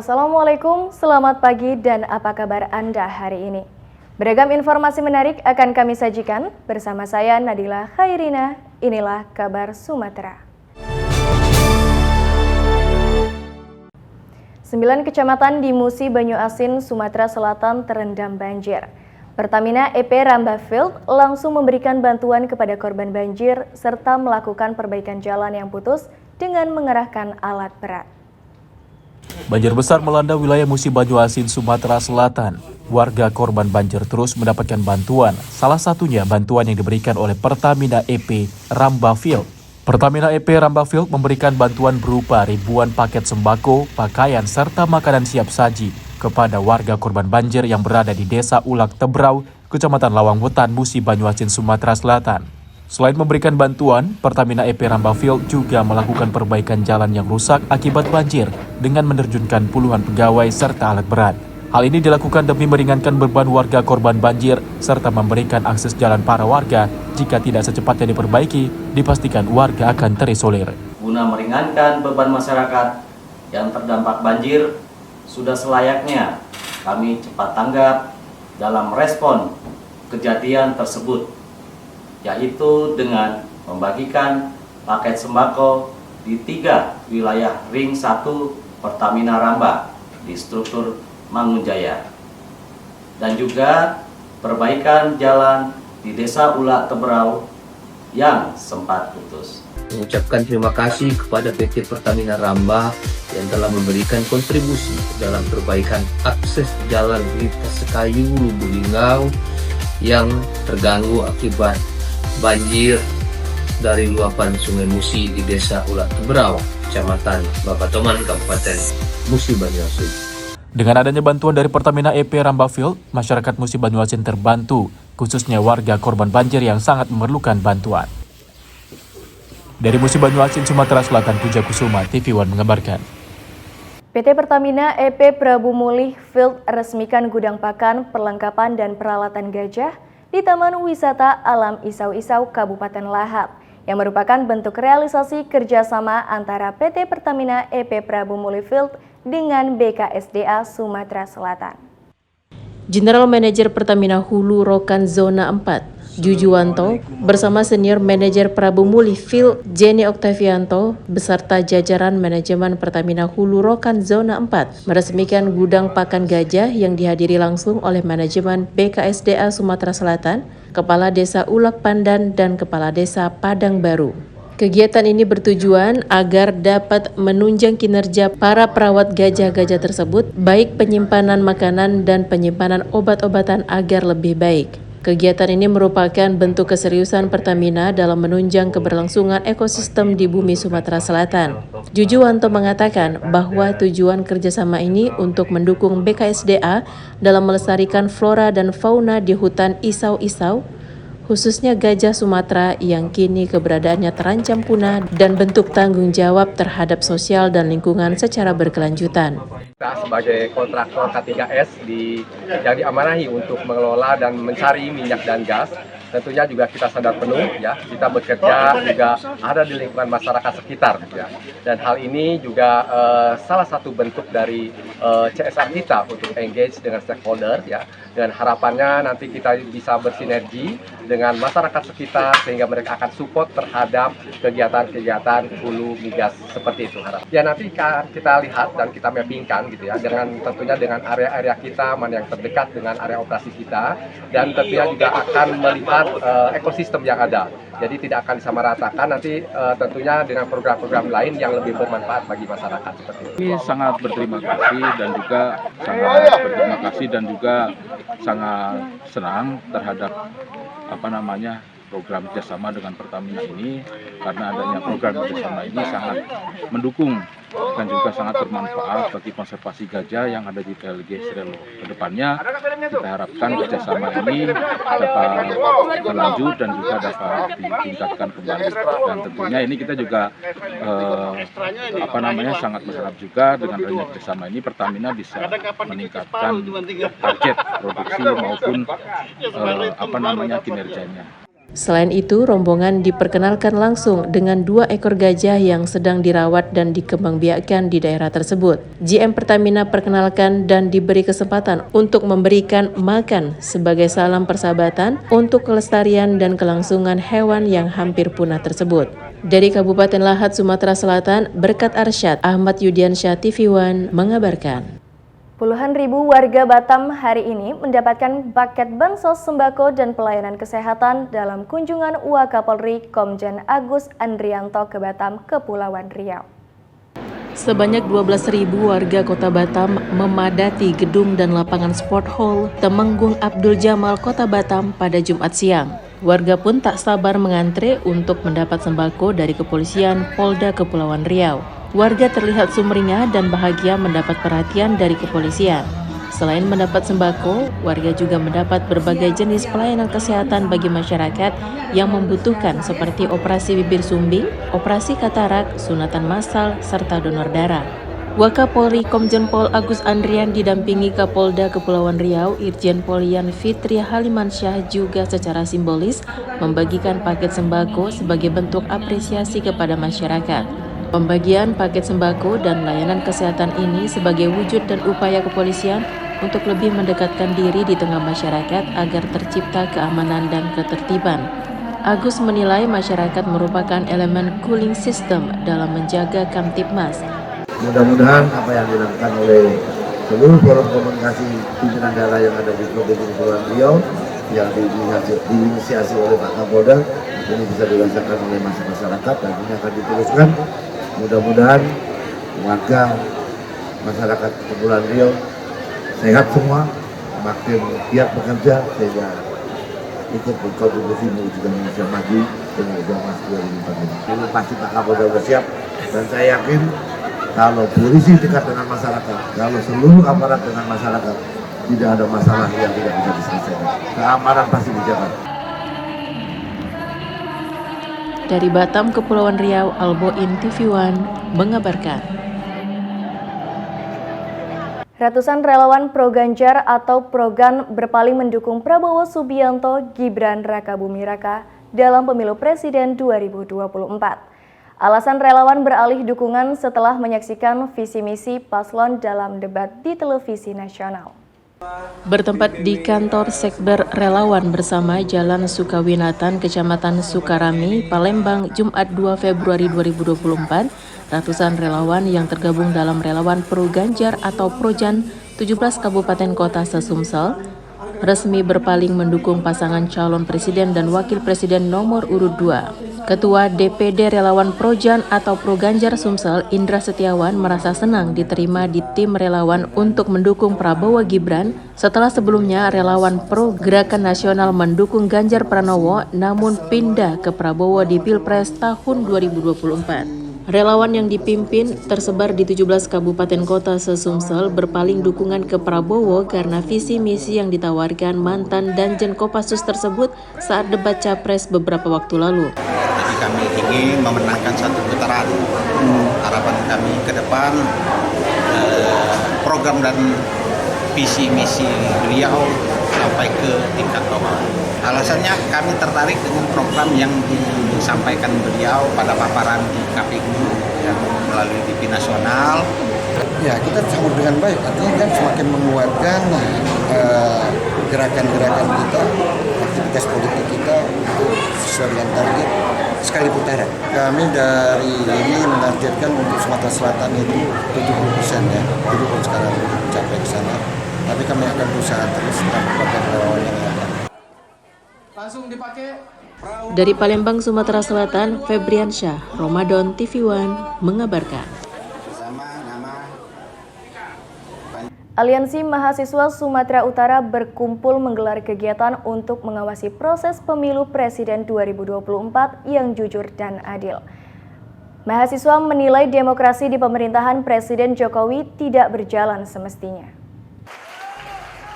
Assalamualaikum, selamat pagi dan apa kabar Anda hari ini? Beragam informasi menarik akan kami sajikan bersama saya Nadila Khairina, inilah kabar Sumatera. 9 kecamatan di Musi Banyuasin, Sumatera Selatan terendam banjir. Pertamina EP Ramba Field langsung memberikan bantuan kepada korban banjir serta melakukan perbaikan jalan yang putus dengan mengerahkan alat berat. Banjir besar melanda wilayah Musi Banyuasin, Sumatera Selatan. Warga korban banjir terus mendapatkan bantuan, salah satunya bantuan yang diberikan oleh Pertamina EP Ramba Field. Pertamina EP Ramba Field memberikan bantuan berupa ribuan paket sembako, pakaian, serta makanan siap saji kepada warga korban banjir yang berada di Desa Ulak Tebrau, Kecamatan Lawang Wetan, Musi Banyuasin, Sumatera Selatan. Selain memberikan bantuan, Pertamina EP Ramba Field juga melakukan perbaikan jalan yang rusak akibat banjir dengan menerjunkan puluhan pegawai serta alat berat. Hal ini dilakukan demi meringankan beban warga korban banjir serta memberikan akses jalan para warga. Jika tidak secepatnya diperbaiki, dipastikan warga akan terisolir. Guna meringankan beban masyarakat yang terdampak banjir, sudah selayaknya kami cepat tanggap dalam respon kejadian tersebut, yaitu dengan membagikan paket sembako di 3 wilayah Ring 1 Pertamina Ramba di struktur Mangunjaya, dan juga perbaikan jalan di Desa Ulak Tebrau yang sempat putus. Mengucapkan terima kasih kepada PT Pertamina Ramba yang telah memberikan kontribusi dalam perbaikan akses jalan lintas Sekayu Lubulingau yang terganggu akibat banjir dari luapan Sungai Musi di Desa Ulak Tebrau, Kecamatan Babatoman, Kabupaten Musi Banyuasin. Dengan adanya bantuan dari Pertamina EP Ramba Field, masyarakat Musi Banyuasin terbantu, khususnya warga korban banjir yang sangat memerlukan bantuan. Dari Musi Banyuasin, Sumatera Selatan, Puja Kusuma, TV One mengabarkan. PT Pertamina EP Prabu Mulih Field resmikan gudang pakan, perlengkapan dan peralatan gajah di Taman Wisata Alam Isau-Isau, Kabupaten Lahad, yang merupakan bentuk realisasi kerjasama antara PT Pertamina EP Prabu Mulih Field dengan BKSDA Sumatera Selatan. General Manager Pertamina Hulu Rokan Zona 4, Jujuwanto, bersama Senior Manager Prabu Mulih Field Jenny Oktavianto, beserta jajaran manajemen Pertamina Hulu Rokan Zona 4, meresmikan gudang pakan gajah yang dihadiri langsung oleh manajemen BKSDA Sumatera Selatan, Kepala Desa Ulak Pandan, dan Kepala Desa Padang Baru. Kegiatan ini bertujuan agar dapat menunjang kinerja para perawat gajah-gajah tersebut, baik penyimpanan makanan dan penyimpanan obat-obatan agar lebih baik. Kegiatan ini merupakan bentuk keseriusan Pertamina dalam menunjang keberlangsungan ekosistem di bumi Sumatera Selatan. Jujuwanto mengatakan bahwa tujuan kerjasama ini untuk mendukung BKSDA dalam melestarikan flora dan fauna di hutan Isau-Isau, khususnya gajah Sumatera yang kini keberadaannya terancam punah, dan bentuk tanggung jawab terhadap sosial dan lingkungan secara berkelanjutan. Kita sebagai kontraktor K3S yang diamanahi untuk mengelola dan mencari minyak dan gas, tentunya juga kita sadar penuh ya, kita bekerja juga ada di lingkungan masyarakat sekitar ya. Dan hal ini juga salah satu bentuk dari CSR kita untuk engage dengan stakeholder ya. Dan harapannya nanti kita bisa bersinergi dengan masyarakat sekitar sehingga mereka akan support terhadap kegiatan-kegiatan hulu migas seperti itu harap. Ya nanti kita lihat dan kita mappingkan gitu ya, dengan tentunya dengan area-area kita mana yang terdekat dengan area operasi kita, dan tentunya juga akan melihat ekosistem yang ada. Jadi tidak akan disamaratakan nanti tentunya dengan program-program lain yang lebih bermanfaat bagi masyarakat seperti itu. Ini sangat berterima kasih dan juga sangat senang terhadap program kerjasama dengan Pertamina ini, karena adanya program kerjasama ini sangat mendukung dan juga sangat bermanfaat bagi konservasi gajah yang ada di PLG Srelo. Kedepannya kita harapkan kerjasama ini dapat berlanjut dan juga dapat ditingkatkan kembali. Dan tentunya ini kita juga sangat berharap juga dengan adanya kerjasama ini Pertamina bisa meningkatkan target produksi maupun kinerjanya. Selain itu, rombongan diperkenalkan langsung dengan 2 ekor gajah yang sedang dirawat dan dikembangbiakkan di daerah tersebut. GM Pertamina perkenalkan dan diberi kesempatan untuk memberikan makan sebagai salam persahabatan untuk kelestarian dan kelangsungan hewan yang hampir punah tersebut. Dari Kabupaten Lahat, Sumatera Selatan, Berkat Arsyad, Ahmad Yudiansyah, TV One mengabarkan. Puluhan ribu warga Batam hari ini mendapatkan paket bansos sembako dan pelayanan kesehatan dalam kunjungan Wakapolri Komjen Agus Andrianto ke Batam, Kepulauan Riau. Sebanyak 12.000 warga Kota Batam memadati gedung dan lapangan Sport Hall Temenggung Abdul Jamal, Kota Batam pada Jumat siang. Warga pun tak sabar mengantre untuk mendapat sembako dari kepolisian Polda Kepulauan Riau. Warga terlihat sumringah dan bahagia mendapat perhatian dari kepolisian. Selain mendapat sembako, warga juga mendapat berbagai jenis pelayanan kesehatan bagi masyarakat yang membutuhkan seperti operasi bibir sumbing, operasi katarak, sunatan massal, serta donor darah. Wakapolri Komjen Pol Agus Andrian didampingi Kapolda Kepulauan Riau Irjen Pol Yan Fitri Halimansyah juga secara simbolis membagikan paket sembako sebagai bentuk apresiasi kepada masyarakat. Pembagian paket sembako dan layanan kesehatan ini sebagai wujud dan upaya kepolisian untuk lebih mendekatkan diri di tengah masyarakat agar tercipta keamanan dan ketertiban. Agus menilai masyarakat merupakan elemen cooling system dalam menjaga Kamtibmas. Mudah-mudahan apa yang dilakukan oleh seluruh forum komunikasi pimpinan daerah yang ada di Provinsi Kepulauan Riau yang diinisiasi oleh Pak Kapolda ini bisa dirasakan oleh masyarakat dan ini akan diteruskan. Mudah-mudahan warga masyarakat Kepulauan Riau sehat semua, makin giat bekerja sehingga ikut berkontribusi mewujudkan Indonesia maju Indonesia Emas 2045. Ini pasti Pak Kapolda sudah siap dan saya yakin kalau polisi dekat dengan masyarakat, kalau seluruh aparat dengan masyarakat, tidak ada masalah yang tidak bisa diselesaikan. Keamanan pasti dijaga. Dari Batam, Kepulauan Riau, Alboin TV One mengabarkan. Ratusan relawan Pro Ganjar atau Progan berpaling mendukung Prabowo Subianto Gibran Rakabuming Raka dalam pemilu presiden 2024. Alasan relawan beralih dukungan setelah menyaksikan visi misi paslon dalam debat di televisi nasional. Bertempat di kantor Sekber Relawan bersama Jalan Sukawinatan, Kecamatan Sukarami, Palembang, Jumat 2 Februari 2024, ratusan relawan yang tergabung dalam Relawan Pro Ganjar atau Projan 17 Kabupaten Kota se-Sumsel resmi berpaling mendukung pasangan calon presiden dan wakil presiden nomor urut 2. Ketua DPD Relawan Projan atau Pro Ganjar Sumsel, Indra Setiawan, merasa senang diterima di tim relawan untuk mendukung Prabowo Gibran setelah sebelumnya relawan Pro Gerakan Nasional mendukung Ganjar Pranowo namun pindah ke Prabowo di Pilpres tahun 2024. Relawan yang dipimpin tersebar di 17 kabupaten kota se-Sumsel berpaling dukungan ke Prabowo karena visi misi yang ditawarkan mantan Danjen Kopassus tersebut saat debat Capres beberapa waktu lalu. Jadi kami ingin memenangkan satu putaran. Harapan kami ke depan program dan visi misi beliau sampai ke tingkat bawah. Alasannya kami tertarik dengan program yang disampaikan beliau pada paparan di KPU yang melalui TV nasional. Ya, kita sambut dengan baik. Artinya kan semakin menguatkan gerakan-gerakan kita, aktivitas politik kita sesuai dengan target sekali putaran. Kami dari ini menargetkan untuk Sumatera Selatan itu 70% ya, itu pun sekarang mencapai ke sana. Tapi kami akan berusaha terus mendapatkan relawan yang ada. Dari Palembang, Sumatera Selatan, Febriansyah, Ramadan TV One mengabarkan. Aliansi Mahasiswa Sumatera Utara berkumpul menggelar kegiatan untuk mengawasi proses pemilu presiden 2024 yang jujur dan adil. Mahasiswa menilai demokrasi di pemerintahan Presiden Jokowi tidak berjalan semestinya.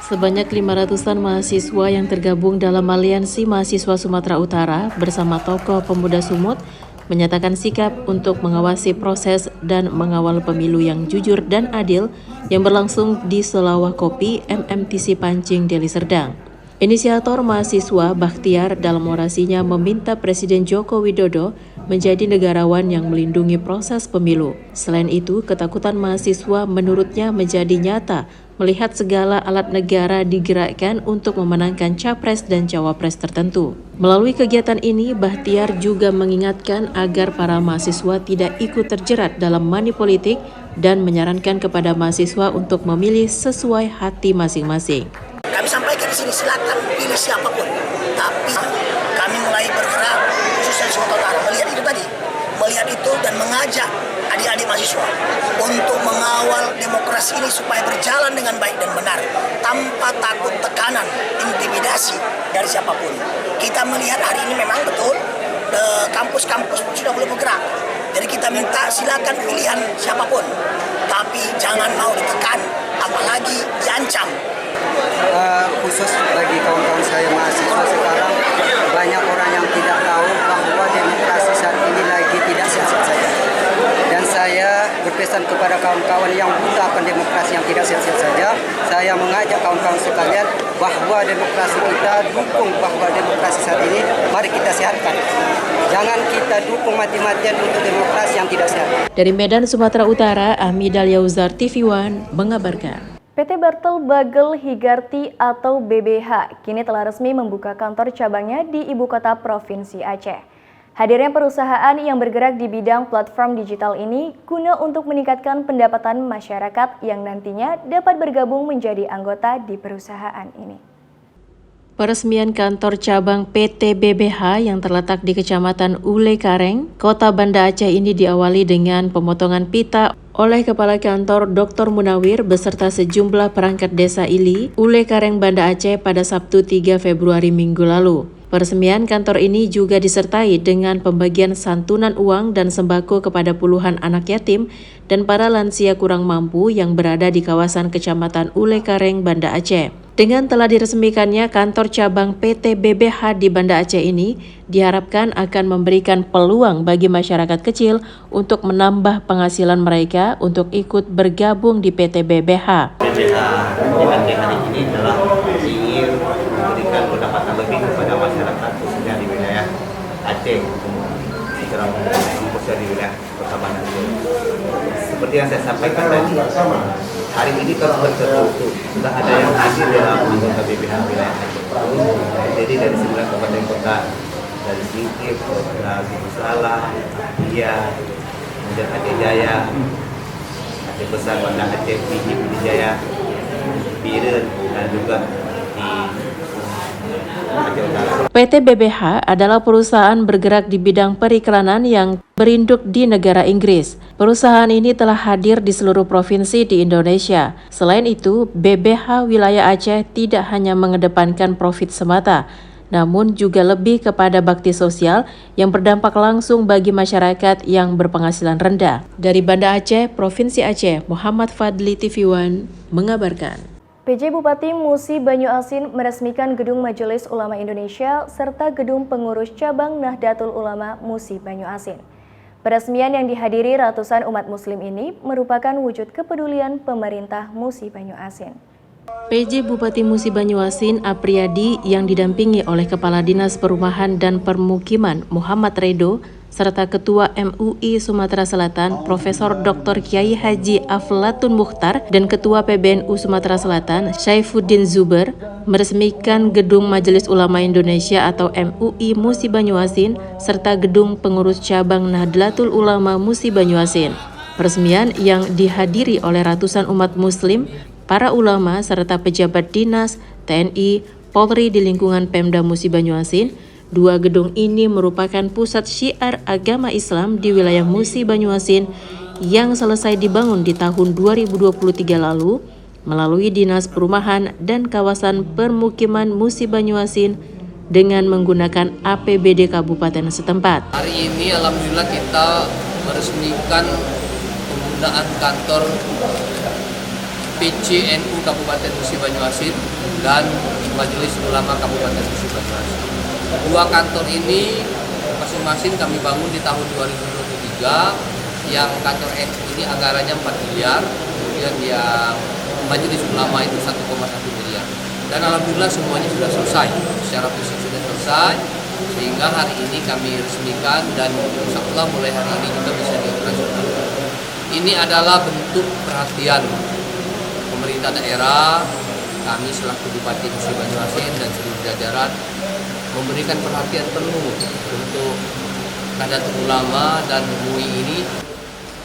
Sebanyak 500-an mahasiswa yang tergabung dalam Aliansi Mahasiswa Sumatera Utara bersama tokoh pemuda Sumut menyatakan sikap untuk mengawasi proses dan mengawal pemilu yang jujur dan adil yang berlangsung di Selawah Kopi MMTC Pancing, Deli Serdang. Inisiator mahasiswa Bakhtiar dalam orasinya meminta Presiden Joko Widodo menjadi negarawan yang melindungi proses pemilu. Selain itu, ketakutan mahasiswa menurutnya menjadi nyata melihat segala alat negara digerakkan untuk memenangkan capres dan cawapres tertentu. Melalui kegiatan ini, Bakhtiar juga mengingatkan agar para mahasiswa tidak ikut terjerat dalam money politik dan menyarankan kepada mahasiswa untuk memilih sesuai hati masing-masing. Kami sampaikan di sini, silakan pilih siapapun. Tapi kami mulai bergerak khususnya di Sumatera Utara melihat itu dan mengajak adik-adik mahasiswa untuk mengawal demokrasi ini supaya berjalan dengan baik dan benar tanpa takut tekanan, intimidasi dari siapapun. Kita melihat hari ini memang betul kampus-kampus sudah boleh bergerak. Jadi kita minta silakan pilihan siapapun, tapi jangan mau ditekan, apalagi diancam. Khusus bagi kawan-kawan saya mahasiswa sekarang, banyak orang yang tidak tahu bahwa demokrasi saat ini lagi tidak sehat-sehat saja. Dan saya berpesan kepada kawan-kawan yang buta akan demokrasi yang tidak sehat-sehat saja, saya mengajak kawan-kawan sekalian bahwa demokrasi kita dukung bahwa demokrasi saat ini, mari kita sehatkan. Jangan kita dukung mati-matian untuk demokrasi yang tidak sehat. Dari Medan, Sumatera Utara, Ahmida Yauzar, TV One mengabarkan. PT Bartel Bagel Higarti atau BBH kini telah resmi membuka kantor cabangnya di ibu kota Provinsi Aceh. Hadirnya perusahaan yang bergerak di bidang platform digital ini guna untuk meningkatkan pendapatan masyarakat yang nantinya dapat bergabung menjadi anggota di perusahaan ini. Peresmian kantor cabang PT BBH yang terletak di Kecamatan Ule Kareng, Kota Banda Aceh ini diawali dengan pemotongan pita oleh Kepala Kantor Dr. Munawir beserta sejumlah perangkat desa Ili, Ule Kareng, Banda Aceh pada Sabtu 3 Februari minggu lalu. Peresmian kantor ini juga disertai dengan pembagian santunan uang dan sembako kepada puluhan anak yatim dan para lansia kurang mampu yang berada di kawasan Kecamatan Ule Kareng, Banda Aceh. Dengan telah diresmikannya kantor cabang PT BBH di Banda Aceh ini, diharapkan akan memberikan peluang bagi masyarakat kecil untuk menambah penghasilan mereka untuk ikut bergabung di PT BBH. BBH di hari ini adalah ingin memberikan pendapatan lebih kepada masyarakat khususnya di wilayah Aceh, khususnya di wilayah Kota Banda Aceh. Seperti yang saya sampaikan tadi, hari ini kalau tertutup sudah ada yang hadir dalam anggota BBH wilayah Aceh. Jadi dari 9 kabupaten kota, dari Singkip, dari Salah, Iya, kemudian Aceh Jaya, Aceh Besar, Banda Aceh, Pidi Jaya, Biren, dan juga di Aceh Utara. PT BBH adalah perusahaan bergerak di bidang periklanan yang berinduk di negara Inggris. Perusahaan ini telah hadir di seluruh provinsi di Indonesia. Selain itu, BBH wilayah Aceh tidak hanya mengedepankan profit semata, namun juga lebih kepada bakti sosial yang berdampak langsung bagi masyarakat yang berpenghasilan rendah. Dari Banda Aceh, Provinsi Aceh, Muhammad Fadli, TV One mengabarkan. PJ Bupati Musi Banyu Asin meresmikan Gedung Majelis Ulama Indonesia serta Gedung Pengurus Cabang Nahdlatul Ulama Musi Banyu Asin. Peresmian yang dihadiri ratusan umat muslim ini merupakan wujud kepedulian pemerintah Musi Banyu Asin. PJ Bupati Musi Banyu Asin Apriyadi yang didampingi oleh Kepala Dinas Perumahan dan Permukiman Muhammad Redo serta Ketua MUI Sumatera Selatan Profesor Dr. Kiai Haji Aflatun Mukhtar dan Ketua PBNU Sumatera Selatan Syaifuddin Zuber meresmikan Gedung Majelis Ulama Indonesia atau MUI Musi Banyu Asin serta Gedung Pengurus Cabang Nahdlatul Ulama Musi Banyu Asin. Peresmian yang dihadiri oleh ratusan umat muslim, para ulama serta pejabat dinas, TNI, Polri di lingkungan Pemda Musi Banyu Asin. Dua gedung ini merupakan pusat syiar agama Islam di wilayah Musi Banyu Asin yang selesai dibangun di tahun 2023 lalu melalui Dinas Perumahan dan Kawasan Permukiman Musi Banyu Asin dengan menggunakan APBD Kabupaten setempat. Hari ini alhamdulillah kita meresmikan penggunaan kantor PCNU Kabupaten Musi Banyu Asin dan Majelis Ulama Kabupaten Musi Banyu Asin. Dua kantor ini masing-masing kami bangun di tahun 2023, yang kantor NU ini anggarannya 4 miliar, kemudian yang Majelis Ulama itu 1,1 miliar. Dan alhamdulillah semuanya sudah selesai, secara fisik sudah selesai, sehingga hari ini kami resmikan dan insya Allah mulai hari ini juga bisa dioperasionalkan. Ini adalah bentuk perhatian pemerintah daerah, kami selaku Bupati Musi Banyuasin dan seluruh jajaran memberikan perhatian penuh untuk Nahdlatul Ulama dan MUI ini.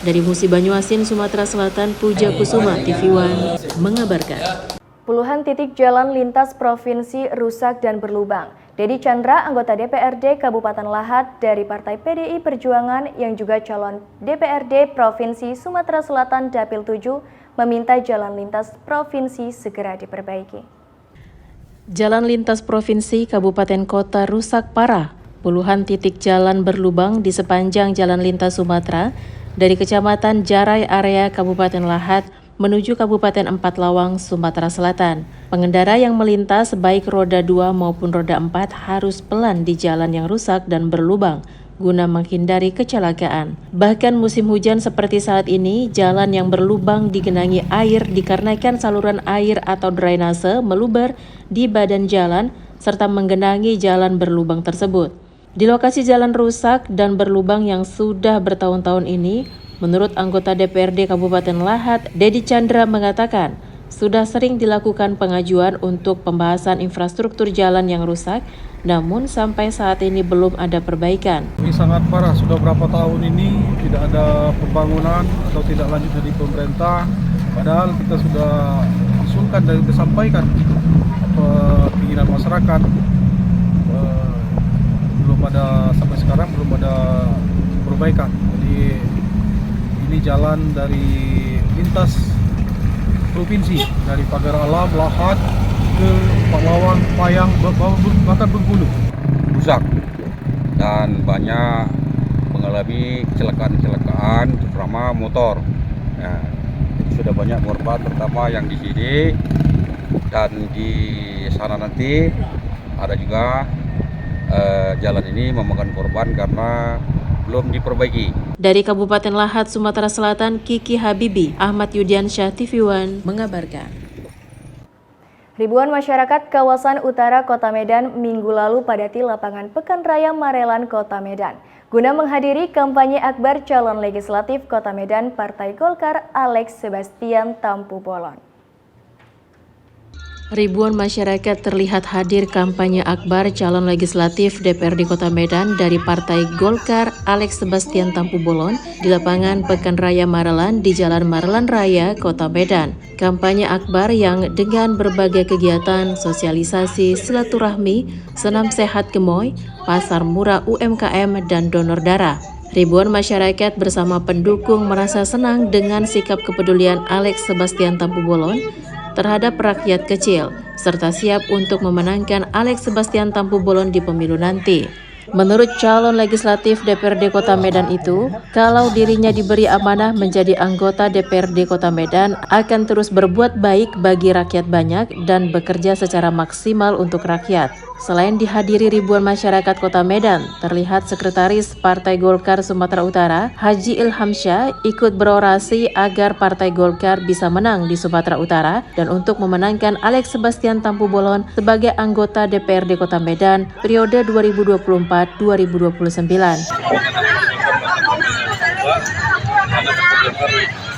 Dari Musi Banyuasin, Sumatera Selatan, Puja Kusuma, TV One mengabarkan. Puluhan titik jalan lintas provinsi rusak dan berlubang. Dedi Chandra, anggota DPRD Kabupaten Lahat dari Partai PDI Perjuangan yang juga calon DPRD Provinsi Sumatera Selatan Dapil 7, meminta jalan lintas provinsi segera diperbaiki. Jalan lintas provinsi kabupaten kota rusak parah. Puluhan titik jalan berlubang di sepanjang jalan lintas Sumatera dari Kecamatan Jarai area Kabupaten Lahat menuju Kabupaten Empat Lawang, Sumatera Selatan. Pengendara yang melintas baik roda 2 maupun roda 4 harus pelan di jalan yang rusak dan berlubang guna menghindari kecelakaan. Bahkan musim hujan seperti saat ini, jalan yang berlubang digenangi air dikarenakan saluran air atau drainase meluber di badan jalan serta menggenangi jalan berlubang tersebut. Di lokasi jalan rusak dan berlubang yang sudah bertahun-tahun ini, menurut anggota DPRD Kabupaten Lahat, Dedi Chandra mengatakan, sudah sering dilakukan pengajuan untuk pembahasan infrastruktur jalan yang rusak, namun sampai saat ini belum ada perbaikan. Ini sangat parah, sudah berapa tahun ini tidak ada pembangunan atau tidak lanjut dari pemerintah, padahal kita sudah usulkan dan disampaikan keinginan masyarakat. Belum ada, sampai sekarang belum ada perbaikan. Jadi ini jalan dari lintas provinsi, dari Pagar Alam, Lahat, ke Pahlawan, Payang, bahkan Bengkulu. Rusak dan banyak mengalami kecelakaan-kecelakaan, terutama motor. Nah, itu sudah banyak korban, terutama yang di sini dan di sana nanti ada juga jalan ini memakan korban karena belum diperbaiki. Dari Kabupaten Lahat, Sumatera Selatan, Kiki Habibi, Ahmad Yudiansyah, TV One mengabarkan. Ribuan masyarakat kawasan utara Kota Medan minggu lalu padati lapangan Pekan Raya Marelan, Kota Medan, guna menghadiri kampanye akbar calon legislatif Kota Medan Partai Golkar Alex Sebastian Tampu Bolon. Ribuan masyarakat terlihat hadir kampanye akbar calon legislatif DPRD Kota Medan dari Partai Golkar Alex Sebastian Tampu Bolon di lapangan Pekan Raya Marelan di Jalan Marelan Raya, Kota Medan. Kampanye akbar yang dengan berbagai kegiatan, sosialisasi, silaturahmi, senam sehat gemoy, pasar murah UMKM, dan donor darah. Ribuan masyarakat bersama pendukung merasa senang dengan sikap kepedulian Alex Sebastian Tampu Bolon terhadap rakyat kecil, serta siap untuk memenangkan Alex Sebastian Tampu Bolon di pemilu nanti. Menurut calon legislatif DPRD Kota Medan itu, kalau dirinya diberi amanah menjadi anggota DPRD Kota Medan, akan terus berbuat baik bagi rakyat banyak dan bekerja secara maksimal untuk rakyat. Selain dihadiri ribuan masyarakat Kota Medan, terlihat Sekretaris Partai Golkar Sumatera Utara, Haji Ilhamsyah, ikut berorasi agar Partai Golkar bisa menang di Sumatera Utara dan untuk memenangkan Alex Sebastian Tampu Bolon sebagai anggota DPRD Kota Medan periode 2024-2029.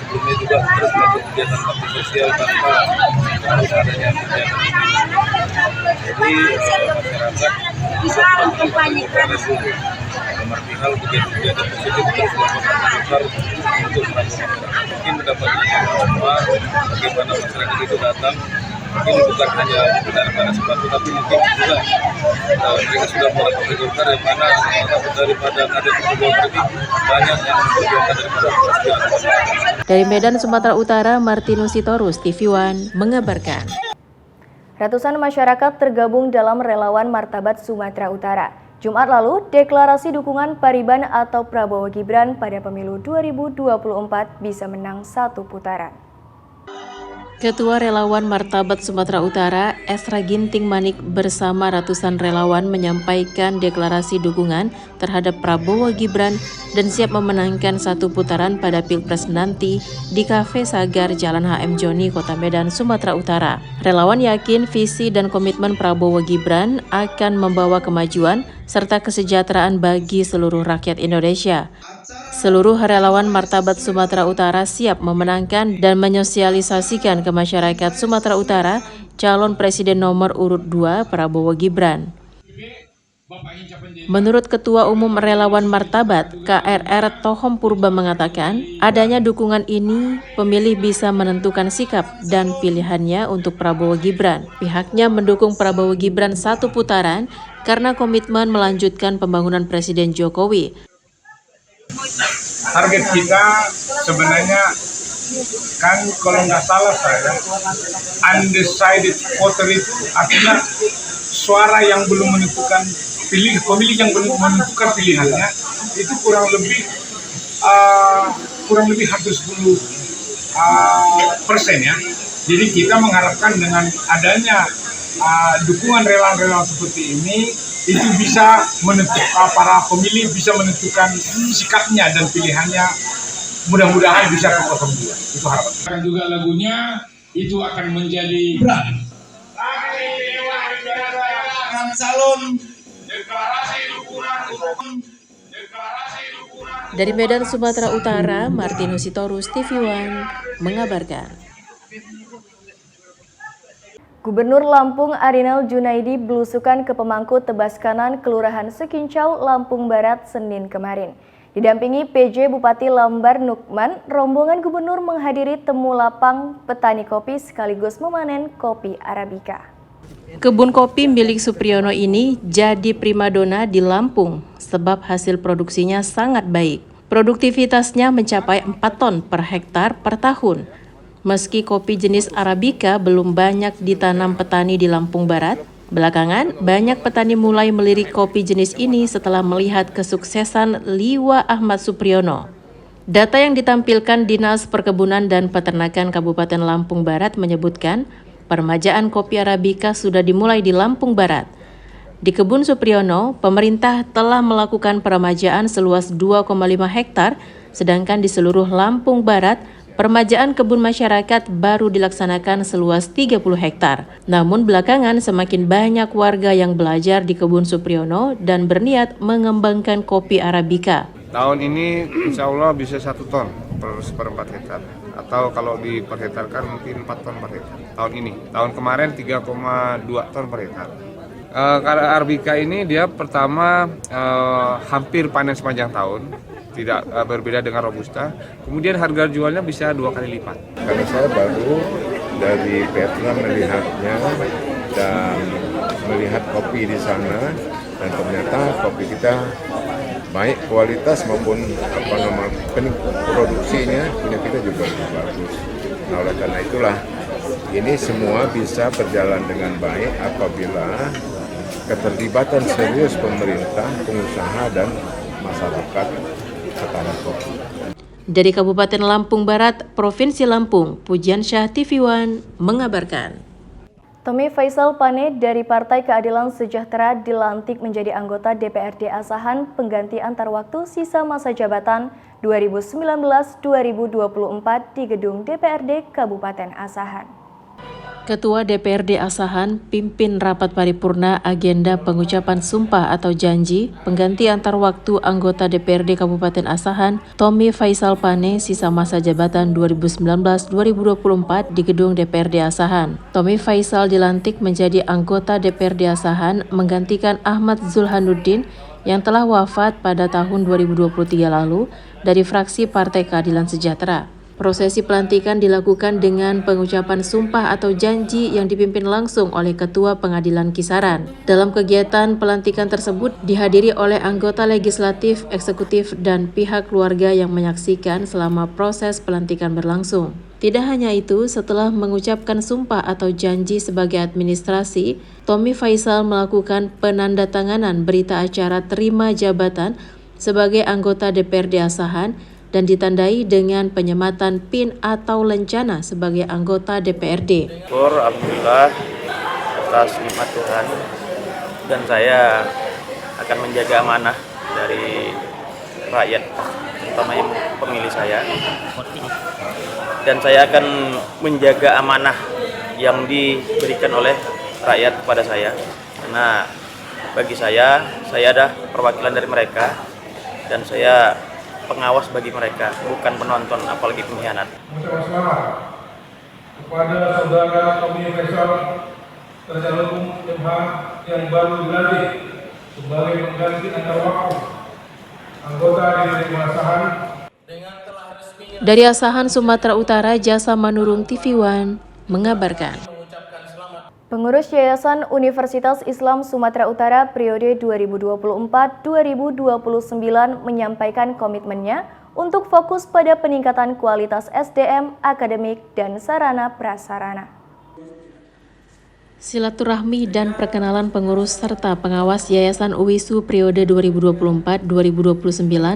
Sebelumnya juga terus melakukan kegiatan bakti sosial tanpa harus adanya jadi masyarakat bisa melakukan hal kegiatan-kegiatan positif terus melakukan untuk melakukan mungkin mendapat pengalaman bagaimana masyarakat itu datang, mungkin bukan hanya benar-benar sepatu tapi mungkin juga mereka sudah melakukan Golkar yang mana daripada ada Golkar ini banyak yang memperjuangkan daripada Dari Medan, Sumatera Utara, Martinus Sitorus, TV One mengabarkan. Ratusan masyarakat tergabung dalam Relawan Martabat Sumatera Utara. Jumat lalu, deklarasi dukungan Pariban atau Prabowo Gibran pada pemilu 2024 bisa menang 1 putaran. Ketua Relawan Martabat Sumatera Utara, Esra Ginting Manik bersama ratusan relawan menyampaikan deklarasi dukungan terhadap Prabowo Gibran dan siap memenangkan satu putaran pada Pilpres nanti di Cafe Sagar Jalan HM Joni, Kota Medan, Sumatera Utara. Relawan yakin visi dan komitmen Prabowo Gibran akan membawa kemajuan serta kesejahteraan bagi seluruh rakyat Indonesia. Seluruh relawan Martabat Sumatera Utara siap memenangkan dan menyosialisasikan ke masyarakat Sumatera Utara calon presiden nomor urut 2 Prabowo Gibran. Menurut Ketua Umum Relawan Martabat, KRR Tohom Purba mengatakan, adanya dukungan ini pemilih bisa menentukan sikap dan pilihannya untuk Prabowo Gibran. Pihaknya mendukung Prabowo Gibran satu putaran karena komitmen melanjutkan pembangunan Presiden Jokowi. Target kita sebenarnya kan kalau nggak salah saya undecided voter itu artinya suara yang belum menentukan pemilih yang belum menentukan pilihannya itu kurang lebih hampir 10% ya. Jadi kita mengharapkan dengan adanya dukungan relawan-relawan seperti ini itu bisa menentukan, para pemilih bisa menentukan sikapnya dan pilihannya, mudah-mudahan bisa ke 02. Itu harapan. Dan juga lagunya itu akan menjadi berat. Salon deklarasi dukungan. Dari Medan, Sumatera Utara, Martinus Sitorus, TV One mengabarkan. Gubernur Lampung Arinal Junaidi belusukan ke pemangku Tebas Kanan Kelurahan Sekincau, Lampung Barat, Senin kemarin. Didampingi PJ Bupati Lambar Nukman, rombongan gubernur menghadiri temu lapang petani kopi sekaligus memanen kopi Arabica. Kebun kopi milik Supriyono ini jadi primadona di Lampung sebab hasil produksinya sangat baik. Produktivitasnya mencapai 4 ton per hektar per tahun. Meski kopi jenis Arabica belum banyak ditanam petani di Lampung Barat, belakangan banyak petani mulai melirik kopi jenis ini setelah melihat kesuksesan Liwa Ahmad Supriyono. Data yang ditampilkan Dinas Perkebunan dan Peternakan Kabupaten Lampung Barat menyebutkan peremajaan kopi Arabica sudah dimulai di Lampung Barat. Di kebun Supriyono, pemerintah telah melakukan peremajaan seluas 2,5 hektar, sedangkan di seluruh Lampung Barat, peremajaan kebun masyarakat baru dilaksanakan seluas 30 hektar. Namun belakangan semakin banyak warga yang belajar di kebun Supriyono dan berniat mengembangkan kopi Arabica. Tahun ini insya Allah bisa 1 ton per 4 hektar. Atau kalau diperhektarkan mungkin 4 ton per hektar. Tahun ini. Tahun kemarin 3,2 ton per hektar. Kalau Arabica ini dia pertama hampir panen sepanjang tahun. Tidak berbeda dengan Robusta, kemudian harga jualnya bisa 2 kali lipat. Karena saya baru dari Vietnam melihatnya dan melihat kopi di sana, dan ternyata kopi kita baik kualitas maupun produksinya punya kita juga lebih bagus. Nah, oleh karena itulah ini semua bisa berjalan dengan baik apabila keterlibatan serius pemerintah, pengusaha dan masyarakat. Dari Kabupaten Lampung Barat, Provinsi Lampung, Pujian Syah, TV One mengabarkan. Tommy Faisal Pane dari Partai Keadilan Sejahtera dilantik menjadi anggota DPRD Asahan pengganti antar waktu sisa masa jabatan 2019-2024 di gedung DPRD Kabupaten Asahan. Ketua DPRD Asahan pimpin rapat paripurna agenda pengucapan sumpah atau janji pengganti antar waktu anggota DPRD Kabupaten Asahan Tommy Faisal Pane sisa masa jabatan 2019-2024 di gedung DPRD Asahan. Tommy Faisal dilantik menjadi anggota DPRD Asahan menggantikan Ahmad Zulhanuddin yang telah wafat pada tahun 2023 lalu dari fraksi Partai Keadilan Sejahtera. Prosesi pelantikan dilakukan dengan pengucapan sumpah atau janji yang dipimpin langsung oleh Ketua Pengadilan Kisaran. Dalam kegiatan pelantikan tersebut dihadiri oleh anggota legislatif, eksekutif, dan pihak keluarga yang menyaksikan selama proses pelantikan berlangsung. Tidak hanya itu, setelah mengucapkan sumpah atau janji sebagai administrasi, Tommy Faisal melakukan penandatanganan berita acara terima jabatan sebagai anggota DPRD Asahan dan ditandai dengan penyematan PIN atau lencana sebagai anggota DPRD. Alhamdulillah atas nikmat Tuhan, dan saya akan menjaga amanah dari rakyat, terutama yang pemilih saya, dan saya akan menjaga amanah yang diberikan oleh rakyat kepada saya, karena bagi saya ada perwakilan dari mereka dan saya pengawas bagi mereka, bukan penonton apalagi pengkhianat. Selamat kepada saudara Tommy Faisal, tercalon MH yang baru dilantik sebagai pengganti antar waktu anggota Dewan Asahan. Dari Asahan, Sumatera Utara, Jasa Manurung TV One mengabarkan. Pengurus Yayasan Universitas Islam Sumatera Utara periode 2024-2029 menyampaikan komitmennya untuk fokus pada peningkatan kualitas SDM, akademik, dan sarana prasarana. Silaturahmi dan perkenalan pengurus serta pengawas Yayasan UISU periode 2024-2029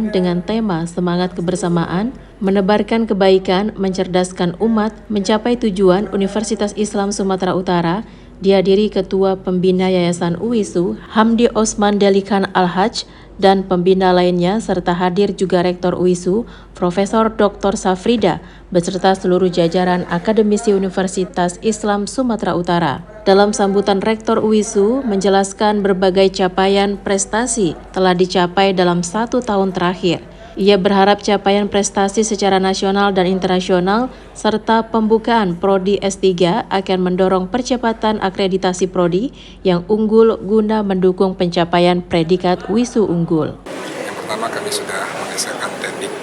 dengan tema Semangat Kebersamaan, Menebarkan Kebaikan, Mencerdaskan Umat, Mencapai Tujuan Universitas Islam Sumatera Utara dihadiri Ketua Pembina Yayasan UISU, Hamdi Osman Delikan Al-Haj, dan pembina lainnya, serta hadir juga Rektor UISU, Profesor Dr. Safrida, beserta seluruh jajaran akademisi Universitas Islam Sumatera Utara. Dalam sambutan, Rektor UISU menjelaskan berbagai capaian prestasi telah dicapai dalam 1 tahun terakhir. Ia berharap capaian prestasi secara nasional dan internasional serta pembukaan Prodi S3 akan mendorong percepatan akreditasi Prodi yang unggul guna mendukung pencapaian predikat UISU unggul. Yang pertama, kami sudah mengesahkan teknik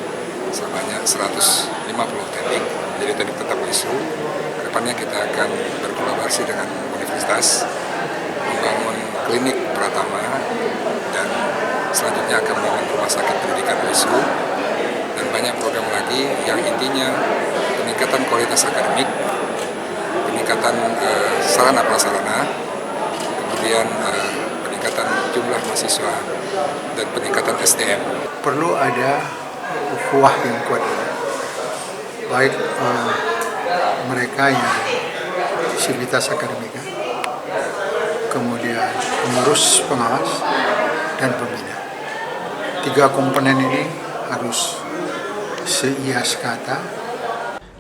sebanyak 150 teknik, jadi teknik tetap UISU. Kedepannya kita akan berkolaborasi dengan universitas, membangun klinik Pratama, dan selanjutnya akan membangun rumah sakit pendidikan UISU, dan banyak program lagi yang intinya peningkatan kualitas akademik, peningkatan sarana prasarana, kemudian peningkatan jumlah mahasiswa, dan peningkatan SDM. Perlu ada ukhuwah yang kuat, baik mereka yang sivitas akademika, kemudian pengurus, pengawas, dan pembina. 3 komponen ini harus seias kata.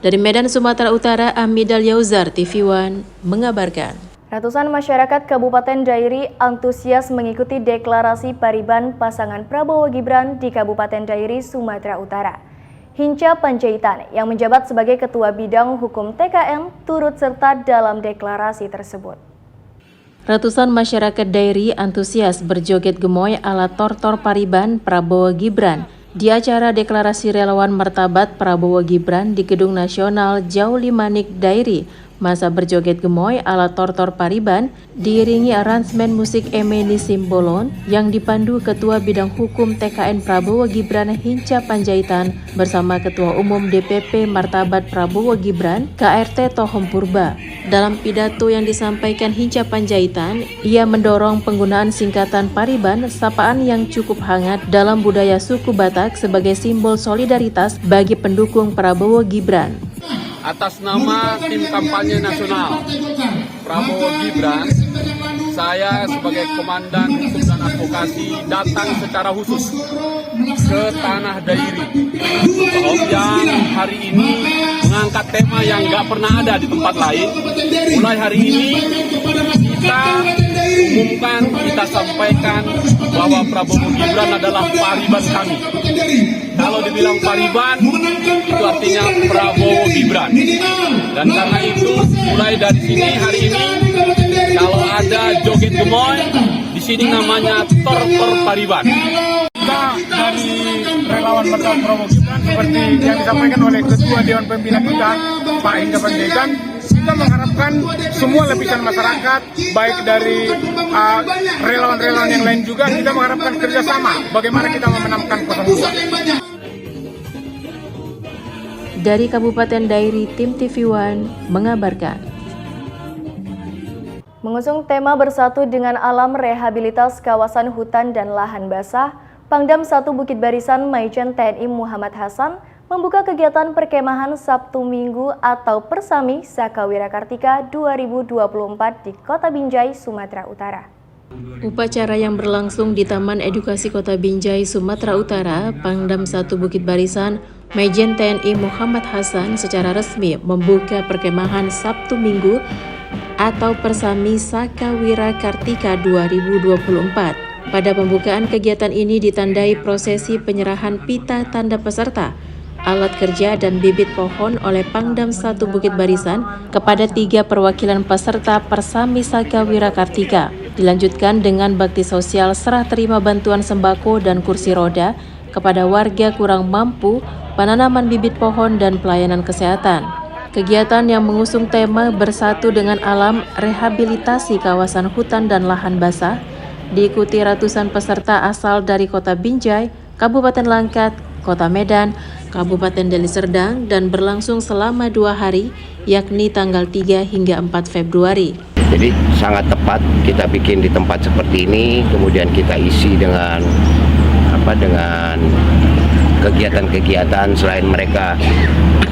Dari Medan, Sumatera Utara, Ahmidal Yauzar, TV One mengabarkan. Ratusan masyarakat Kabupaten Dairi antusias mengikuti deklarasi Pariban pasangan Prabowo Gibran di Kabupaten Dairi, Sumatera Utara. Hinca Panjaitan yang menjabat sebagai Ketua Bidang Hukum TKN turut serta dalam deklarasi tersebut. Ratusan masyarakat Dairi antusias berjoget gemoy ala tortor Pariban Prabowo Gibran di acara deklarasi relawan martabat Prabowo Gibran di Gedung Nasional Jauli Manik Dairi. Masa berjoget gemoy ala tortor Pariban diiringi aransemen musik Emeni Simbolon yang dipandu Ketua Bidang Hukum TKN Prabowo Gibran Hinca Panjaitan bersama Ketua Umum DPP Martabat Prabowo Gibran KRT Tohom Purba. Dalam pidato yang disampaikan Hinca Panjaitan, ia mendorong penggunaan singkatan Pariban, sapaan yang cukup hangat dalam budaya suku Batak sebagai simbol solidaritas bagi pendukung Prabowo Gibran. Atas nama tim kampanye nasional Prabowo Gibran, saya sebagai Komandan Hukum dan Advokasi datang secara khusus ke Tanah Dairi yang hari ini mengangkat tema yang nggak pernah ada di tempat lain. Mulai hari ini kita umumkan, kita sampaikan bahwa Prabowo Gibran adalah Pariban kami. Kalau dibilang Pariban, itu artinya Prabowo Gibran. Dan karena itu, mulai dari sini hari ini, kalau ada joget gemoy, di sini namanya tortor Pariban. Kita dari relawan martabat Prabowo Gibran, seperti yang disampaikan oleh Ketua Dewan Pembina kita, Pak Hinca Panjaitan, kita mengharapkan semua lapisan masyarakat, baik dari relawan-relawan yang lain juga, kita mengharapkan kerjasama bagaimana kita memenangkan 02. Dari Kabupaten Dairi, tim TV One mengabarkan. Mengusung tema bersatu dengan alam rehabilitas kawasan hutan dan lahan basah, Pangdam 1 Bukit Barisan Maijen TNI Muhammad Hasan membuka kegiatan perkemahan Sabtu Minggu atau Persami Sakawira Kartika 2024 di Kota Binjai, Sumatera Utara. Upacara yang berlangsung di Taman Edukasi Kota Binjai, Sumatera Utara, Pangdam 1 Bukit Barisan, Maijen TNI Muhammad Hasan secara resmi membuka perkemahan Sabtu Minggu atau Persami Sakawira Kartika 2024. Pada pembukaan kegiatan ini ditandai prosesi penyerahan pita tanda peserta, alat kerja dan bibit pohon oleh Pangdam 1 Bukit Barisan kepada 3 perwakilan peserta Persami Sakawira Kartika. Dilanjutkan dengan bakti sosial serah terima bantuan sembako dan kursi roda kepada warga kurang mampu, penanaman bibit pohon dan pelayanan kesehatan. Kegiatan yang mengusung tema Bersatu dengan Alam, rehabilitasi kawasan hutan dan lahan basah diikuti ratusan peserta asal dari Kota Binjai, Kabupaten Langkat, Kota Medan, Kabupaten Deli Serdang dan berlangsung selama 2 hari, yakni tanggal 3 hingga 4 Februari. Jadi sangat tepat kita bikin di tempat seperti ini, kemudian kita isi dengan kegiatan-kegiatan selain mereka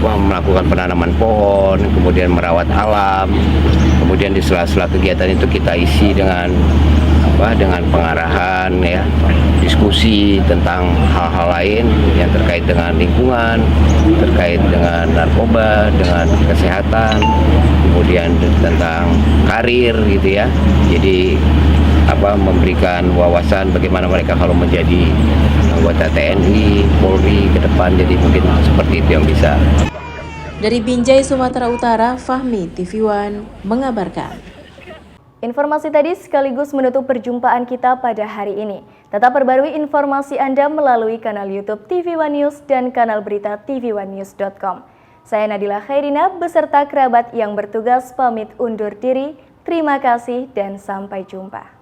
melakukan penanaman pohon, kemudian merawat alam, kemudian di sela-sela kegiatan itu kita isi dengan pengarahan ya, diskusi tentang hal-hal lain yang terkait dengan lingkungan, terkait dengan narkoba, dengan kesehatan, kemudian tentang karir gitu ya. Jadi memberikan wawasan bagaimana mereka kalau menjadi anggota TNI, Polri ke depan, jadi mungkin seperti itu yang bisa. Dari Binjai, Sumatera Utara, Fahmi, TV One mengabarkan. Informasi tadi sekaligus menutup perjumpaan kita pada hari ini. Tetap perbarui informasi Anda melalui kanal YouTube TV One News dan kanal berita tv1news.com. Saya Nadila Khairina beserta kerabat yang bertugas pamit undur diri. Terima kasih dan sampai jumpa.